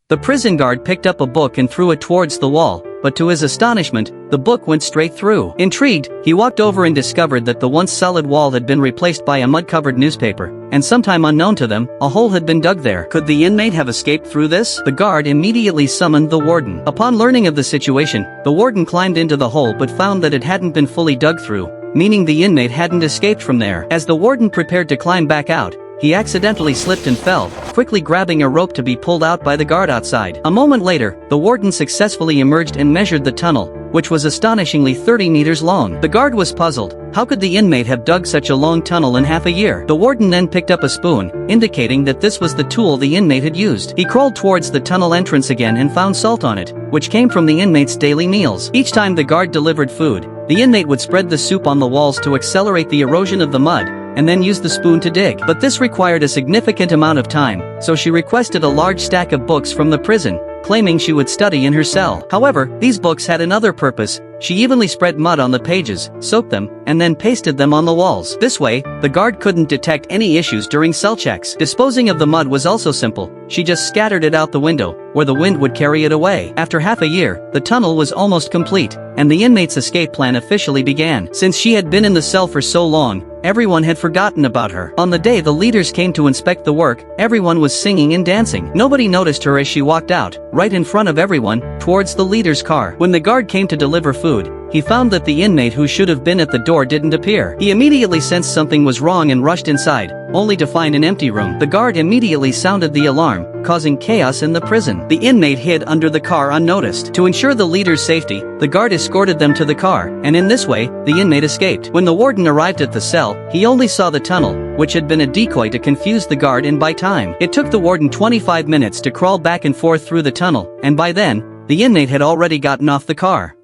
The prison guard picked up a book and threw it towards the wall, but to his astonishment, the book went straight through. Intrigued, he walked over and discovered that the once solid wall had been replaced by a mud-covered newspaper, and sometime unknown to them, a hole had been dug there. Could the inmate have escaped through this? The guard immediately summoned the warden. Upon learning of the situation, the warden climbed into the hole but found that it hadn't been fully dug through, meaning the inmate hadn't escaped from there. As the warden prepared to climb back out, he accidentally slipped and fell, quickly grabbing a rope to be pulled out by the guard outside. A moment later, the warden successfully emerged and measured the tunnel, which was astonishingly 30 meters long. The guard was puzzled. How could the inmate have dug such a long tunnel in half a year? The warden then picked up a spoon, indicating that this was the tool the inmate had used. He crawled towards the tunnel entrance again and found salt on it, which came from the inmate's daily meals. Each time the guard delivered food, the inmate would spread the soup on the walls to accelerate the erosion of the mud, and then use the spoon to dig. But this required a significant amount of time, so she requested a large stack of books from the prison, claiming she would study in her cell. However, these books had another purpose. She evenly spread mud on the pages, soaked them, and then pasted them on the walls. This way, the guard couldn't detect any issues during cell checks. Disposing of the mud was also simple. She just scattered it out the window, where the wind would carry it away. After half a year, the tunnel was almost complete, and the inmate's escape plan officially began. Since she had been in the cell for so long, everyone had forgotten about her. On the day the leaders came to inspect the work, everyone was singing and dancing. Nobody noticed her as she walked out, right in front of everyone, towards the leader's car. When the guard came to deliver food, he found that the inmate who should have been at the door didn't appear. He immediately sensed something was wrong and rushed inside, only to find an empty room. The guard immediately sounded the alarm, causing chaos in the prison. The inmate hid under the car unnoticed. To ensure the leader's safety, the guard escorted them to the car, and in this way, the inmate escaped. When the warden arrived at the cell, he only saw the tunnel, which had been a decoy to confuse the guard and buy time. It took the warden 25 minutes to crawl back and forth through the tunnel, and by then, the inmate had already gotten off the car.